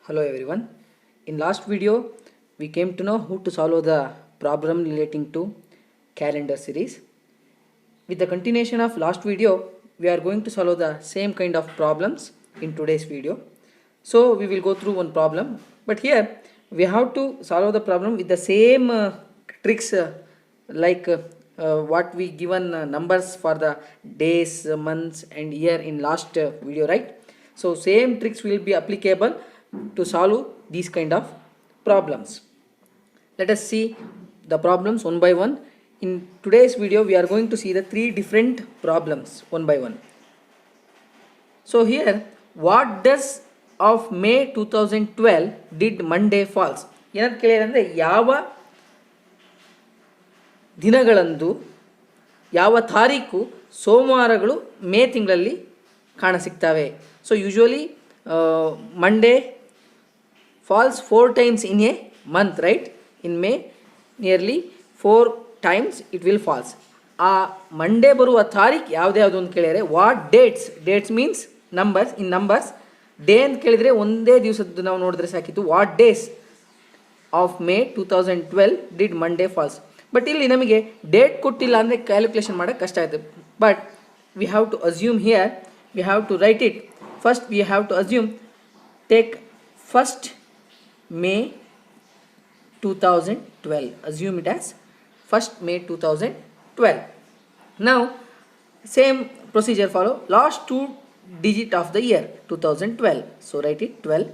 Hello everyone. In last video we came to know how to solve the problem relating to calendar series. With the continuation of last video we are going to solve the same kind of problems in today's video. So we will go through one problem, but here we have to solve the problem with the same tricks what we given numbers for the days, months and year in last video, right? So same tricks will be applicable to solve these kind of problems. Let us see the problems one by one. In today's video we are going to see the three different problems one by one. So here, what does of May 2012 did Monday falls? ಏನಂತ ಕೇಳಿದ್ರೆ ಯಾವ ದಿನಗಳಂದು ಯಾವ ತಾರೀಕು ಸೋಮವಾರಗಳು ಮೇ ತಿಂಗಳಲ್ಲಿ ಕಾಣಸಿಗ್ತವೆ. So usually Monday falls 4 times in a month, right? In May nearly 4 times it will falls. ಆ ಮಂಡೇ ಬರುವ ತಾರೀಕು ಯಾವ್ದು ಅಂತ ಕೇಳಿದರೆ what dates means numbers. In numbers day ಅಂತ ಕೇಳಿದರೆ ಒಂದೇ ದಿವಸದ್ದು ನಾವು ನೋಡಿದ್ರೆ ಸಾಕಿತ್ತು. What days of May 2012 did Monday falls. But ಇಲ್ಲಿ ನಮಗೆ ಡೇಟ್ ಕೊಟ್ಟಿಲ್ಲ ಅಂದರೆ ಕ್ಯಾಲ್ಕುಲೇಷನ್ ಮಾಡೋಕ್ಕೆ ಕಷ್ಟ ಆಯಿತು. But we have to assume here, we have to write it. First we have to assume, take first May 2012. Assume it as 1st May 2012. Now same procedure follow. Last 2 digit of the year 2012. So write it 12.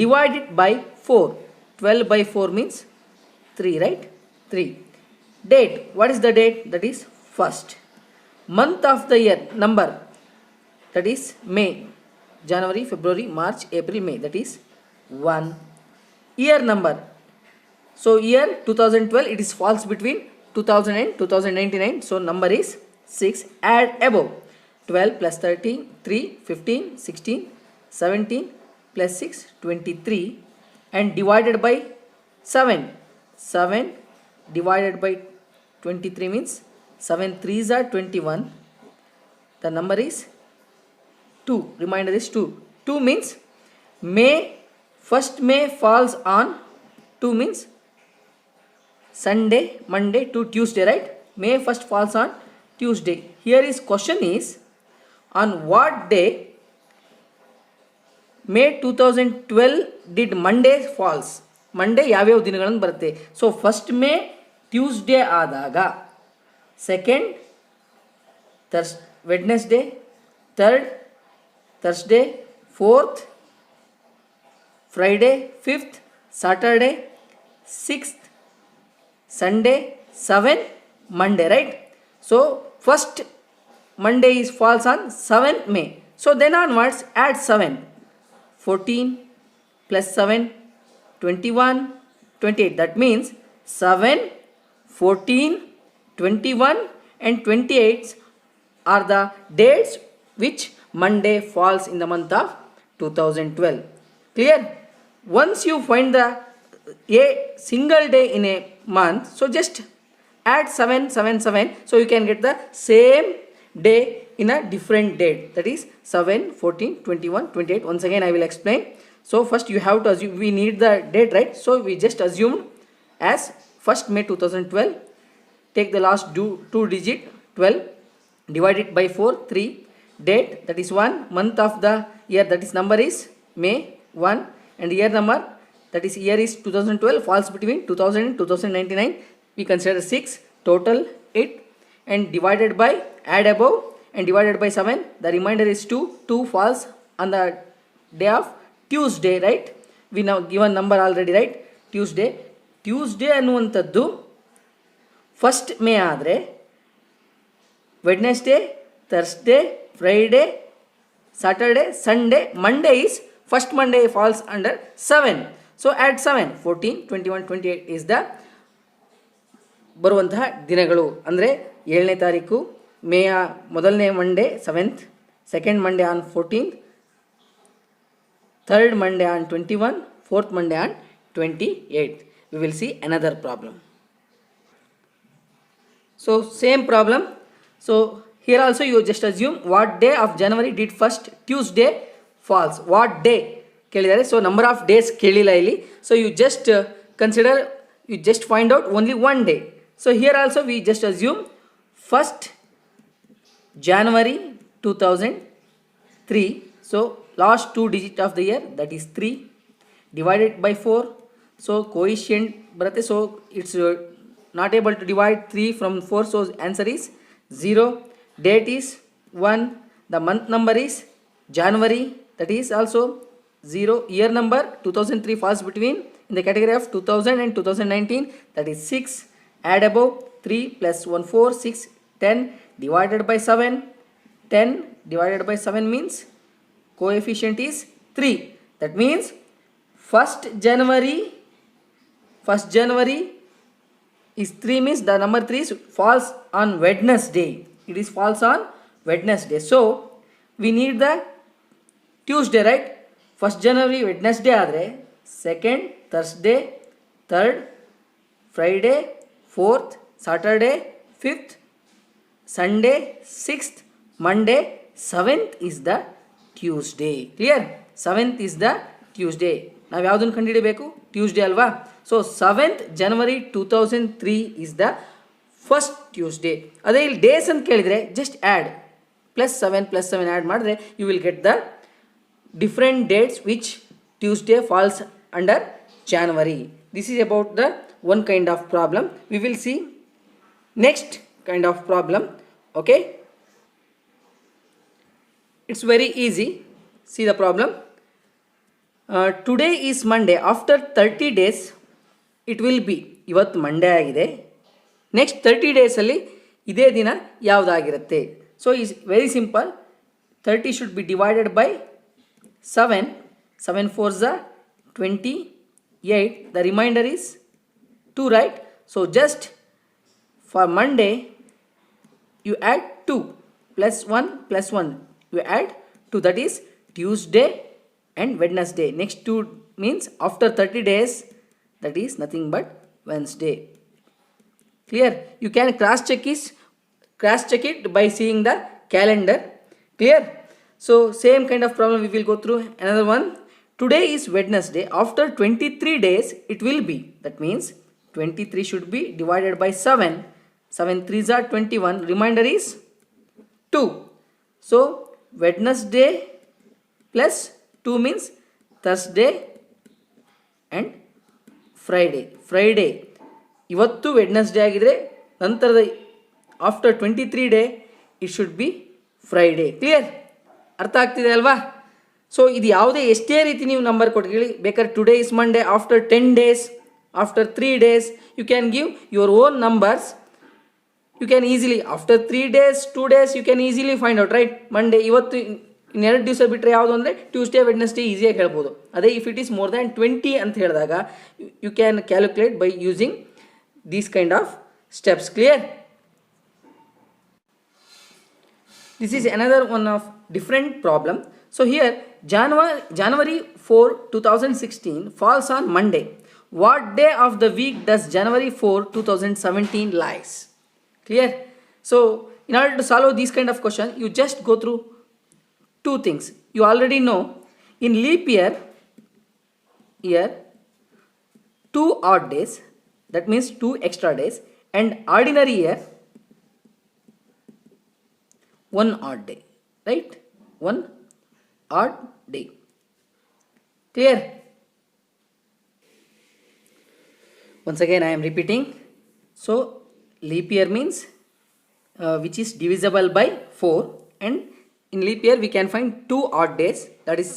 Divide it by 4. 12 by 4 means 3, right? 3. Date. What is the date? That is 1st. Month of the year number. That is May. January, February, March, April, May. That is 1. Year number. So year 2012 it is falls between 2000 and 2099. So number is 6. Add above. 12 plus 13, 3, 15, 16, 17 plus 6, 23 and divided by 7. 7 divided by 23 means 7 3s are 21. The number is 2. Reminder is 2. 2 means May. 1st May falls on 2 means Sunday, Monday to Tuesday, right? May 1st falls on Tuesday. Here is question is, on what day May 2012 did Monday falls? Monday ಯಾವ್ಯಾವ ದಿನಗಳನ್ನು ಬರುತ್ತೆ? So first May Tuesday ಆದಾಗ, second Wednesday, third Thursday, fourth Friday, 5th, Saturday, 6th, Sunday, 7th, Monday, right? So first Monday is falls on 7th May. So then onwards add 7. 14 plus 7, 21, 28. That means 7, 14, 21 and 28 are the dates which Monday falls in the month of 2012. Clear? Once you find the a single day in a month, so just add 7, 7, 7, so you can get the same day in a different date. That is 7, 14, 21, 28. Once again I will explain. So first you have to assume, we need the date, right? So we just assume as 1st May 2012. Take the last 2 digit 12, divide it by 4, 3. Date, that is 1. Month of the year, that is number is May 1, and year number, that is year is 2012, falls between 2000 and 2099. We consider 6, total 8 and divided by, add above and divided by 7. The remainder is 2. 2 falls on the day of Tuesday, right? We now given number already, right? Tuesday ಅನ್ನುವಂಥದ್ದು 1st May ಆದರೆ Wednesday, Thursday, Friday, Saturday, Sunday, Monday is 1st Monday falls under 7. So add 7. 14, 21, 28 is the ಬರುವಂತಹ ದಿನಗಳು. ಅಂದರೆ 7ನೇ ತಾರೀಕು ಮೇಯ ಮೊದಲನೇ Monday 7th, second Monday on 14th, third Monday on 21, fourth Monday on 28. We will see another problem. So same problem. So here also you just assume what day of January did 1st Tuesday falls. What day? ಕೇಳಿದ್ದಾರೆ. So number of days ಕೇಳಿಲ್ಲ ಇಲ್ಲಿ. So you just consider, you just find out only one day. So here also we just assume 1st January 2003. So last 2 digit of the year, that is 3, divided by 4. So coefficient ಬರುತ್ತೆ. So it's not able to divide 3 from 4. So answer is 0. Date is 1. The month number is January, that is also 0. Year number 2003 falls between in the category of 2000 and 2019, that is 6. Add above 3 plus 1 4 6 10 divided by 7. 10 divided by 7 means coefficient is 3. That means 1st January is 3, means the number 3 falls on Wednesday. It is falls on Wednesday. So we need the Tuesday, right? 1st January Wednesday ಆದರೆ 2nd Thursday, 3rd Friday, 4th Saturday, 5th Sunday, 6th Monday, 7th is the Tuesday. Clear? 7th is the Tuesday. ನಾವು ಯಾವುದನ್ನು ಕಂಡುಹಿಡಬೇಕು? Tuesday ಅಲ್ವಾ? So 7th January 2003 is the first Tuesday. ಅದೇ ಇಲ್ಲಿ days ಅಂತ ಕೇಳಿದರೆ just add +7 +7 add ಮಾಡಿದ್ರೆ you will get the different dates which Tuesday falls under January. This is about the one kind of problem. We will see next kind of problem. Okay, it's very easy. See the problem. Today is Monday. After 30 days it will be, ಇವತ್ತು Monday ಆಗಿದೆ, next 30 ಡೇಸಲ್ಲಿ ಇದೇ ದಿನ ಯಾವುದಾಗಿರುತ್ತೆ? So is very simple. 30 should be divided by 7. 7 4s are 28. The remainder is 2, right? So just for Monday you add 2 plus 1 plus 1. You add 2, that is Tuesday and Wednesday. Next 2 means after 30 days, that is nothing but Wednesday. Clear? You can cross check it by seeing the calendar. Clear? So same kind of problem we will go through. Another one. Today is Wednesday. After 23 days it will be. That means 23 should be divided by 7. 7 3s are 21. Remainder is 2. So Wednesday plus 2 means Thursday and Friday. ಇವತ್ತು Wednesday ಆಗಿದ್ರೆ ನಂತರದ after 23 day it should be Friday. Clear? ಅರ್ಥ ಆಗ್ತಿದೆ ಅಲ್ವಾ? So ಇದು ಯಾವುದೇ ಎಷ್ಟೇ ರೀತಿ ನೀವು ನಂಬರ್ ಕೊಟ್ಟು ಬೇಕಾದ್ರೆ today is Monday, after 10 days, after 3 days, you can give your own numbers. You can easily after 3 days 2 days you can easily find out, right? Monday ಇವತ್ತು ಇನ್ನೆರಡು ದಿವಸ ಬಿಟ್ಟರೆ ಯಾವುದು ಅಂದರೆ ಟ್ಯೂಸ್ಡೇ ವೆಡ್ನೆಸ್ಡೇ ಈಸಿಯಾಗಿ ಹೇಳ್ಬೋದು. ಅದೇ if it is more than 20 ಅಂತ ಹೇಳಿದಾಗ you can calculate by using these kind of steps. Clear? This is another one of different problem. So here January 4, 2016 falls on Monday. What day of the week does January 4, 2017 lies? Clear? So in order to solve this kind of question, you just go through two things. You already know in leap year 2 odd days, that means 2 extra days, and ordinary year 1 odd day, right? 1 odd day. Clear? Once again I am repeating. So leap year means which is divisible by 4, and in leap year we can find 2 odd days, that is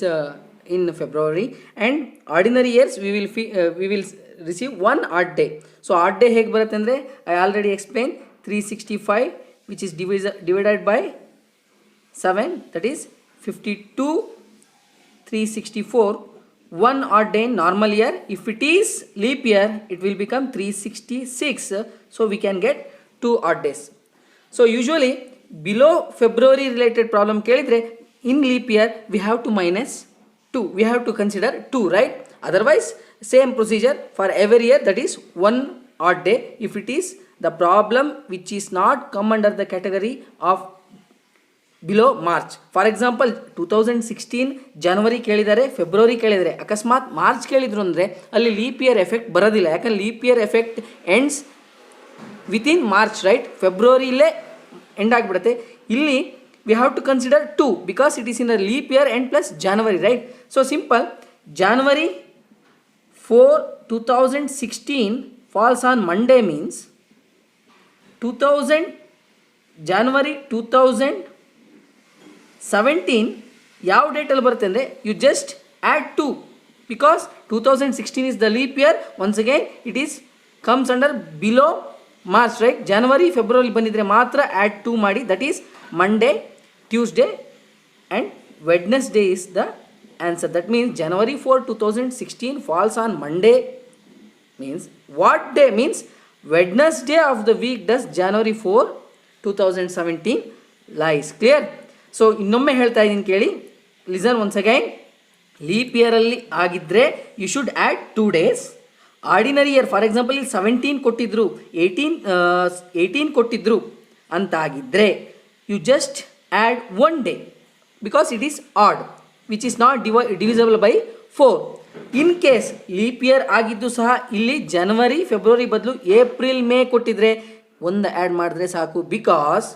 in February, and ordinary years we will receive 1 odd day. So odd day ಹೇಗೆ ಬರುತ್ತೆ ಅಂದರೆ I already explained 365 which is divided by 7, that is 52 364. 1 odd day in normal year. If it is leap year it will become 366. So we can get 2 odd days. So usually below February related problem ಕೇಳಿದ್ರೆ in leap year we have to minus 2. We have to consider 2, right? Otherwise same procedure for every year, that is 1 odd day. If it is the problem which is not come under the category of below March. For example 2016 ಜನವರಿ ಕೇಳಿದ್ದಾರೆ, February ಕೇಳಿದರೆ, ಅಕಸ್ಮಾತ್ March ಕೇಳಿದ್ರು ಅಂದರೆ ಅಲ್ಲಿ leap year effect ಬರೋದಿಲ್ಲ. ಯಾಕಂದ್ರೆ leap year effect ends within March, right? ಫೆಬ್ರವರಿಲೇ end ಆಗಿಬಿಡುತ್ತೆ. ಇಲ್ಲಿ we have to consider 2 because it is in a leap year end plus January, right? So simple, January 4, 2016 falls on Monday means January 2017 ಯಾವ ಡೇಟಲ್ಲಿ ಬರುತ್ತೆ ಅಂದರೆ you just add 2 because 2016 is the leap year. Once again it is comes under below March, right? ಜನವರಿ ಫೆಬ್ರವರಿ ಬಂದಿದ್ದರೆ ಮಾತ್ರ add 2 ಮಾಡಿ. That is Monday, Tuesday and Wednesday is the answer. That means January 4, 2016 falls on Monday means what day? Means Wednesday of the week does January 4, 2017 lies. Clear? So ಇನ್ನೊಮ್ಮೆ ಹೇಳ್ತಾ ಇದ್ದೀನಿ ಕೇಳಿ, listen once again. Leap ಇಯರಲ್ಲಿ ಆಗಿದ್ದರೆ you should add 2 days. Ordinary year for example ಇಲ್ಲಿ 17 ಕೊಟ್ಟಿದ್ರು, 18 ಕೊಟ್ಟಿದ್ರು ಅಂತಾಗಿದ್ದರೆ you just add 1 day because it is odd which is not divisible by 4. In case leap year ಆಗಿದ್ದು ಸಹ ಇಲ್ಲಿ ಜನವರಿ ಫೆಬ್ರವರಿ ಬದಲು ಏಪ್ರಿಲ್ ಮೇ ಕೊಟ್ಟಿದ್ರೆ ಒಂದು ಆ್ಯಡ್ ಮಾಡಿದ್ರೆ ಸಾಕು. ಬಿಕಾಸ್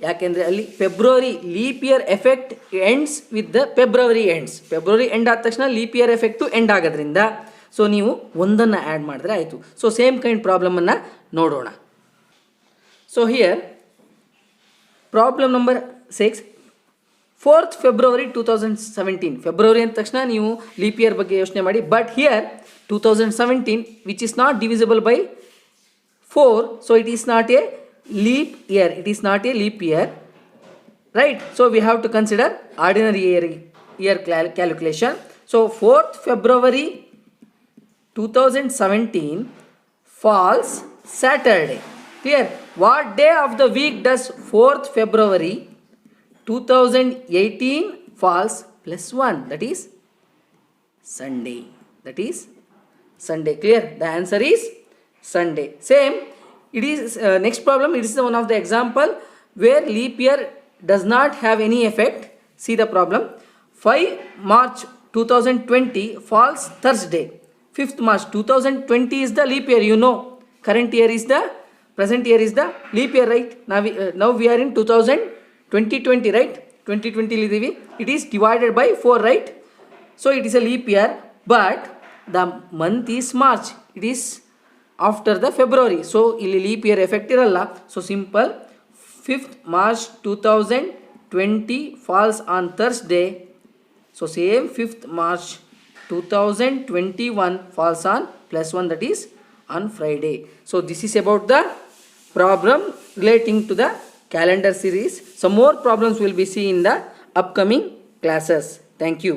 ಯಾಕೆಂದರೆ ಅಲ್ಲಿ February leap year effect ends with the February ends. February end ಆದ ತಕ್ಷಣ ಲೀಪ್ ಇಯರ್ ಎಫೆಕ್ಟು ಎಂಡ್ ಆಗೋದ್ರಿಂದ ಸೊ ನೀವು ಒಂದನ್ನು ಆ್ಯಡ್ ಮಾಡಿದ್ರೆ ಆಯಿತು. ಸೊ ಸೇಮ್ ಕೈಂಡ್ ಪ್ರಾಬ್ಲಮನ್ನು ನೋಡೋಣ. So here problem number 6. 4th February 2017. ಫೆಬ್ರವರಿ ಅಂದ ತಕ್ಷಣ ನೀವು ಲೀಪ್ ಇಯರ್ ಬಗ್ಗೆ ಯೋಚನೆ ಮಾಡಿ. But here 2017 which is not divisible by 4, so it is not a leap year. It is not a leap year, right? So we have to consider ordinary year calculation. So 4th February 2017 falls Saturday. Clear? What day of the week does 4th February 2018 falls +1? That is Sunday. That is Sunday. Clear? The answer is Sunday. Same. It is next problem. It is one of the example where leap year does not have any effect. See the problem. 5 March 2020 falls Thursday. 5th March 2020 is the leap year. You know, current year is the present year is the leap year, right? Now we are in 2020, right? 2020 lidhivi. It is divided by 4, right? So it is a leap year, but the month is March. It is after the February. So illi leap year effect iralla. So simple, 5th March 2020 falls on Thursday. So same 5th March 2021 falls on +1, that is on Friday. So this is about the problem relating to the calendar series. Some more problems will be seen in the upcoming classes. Thank you.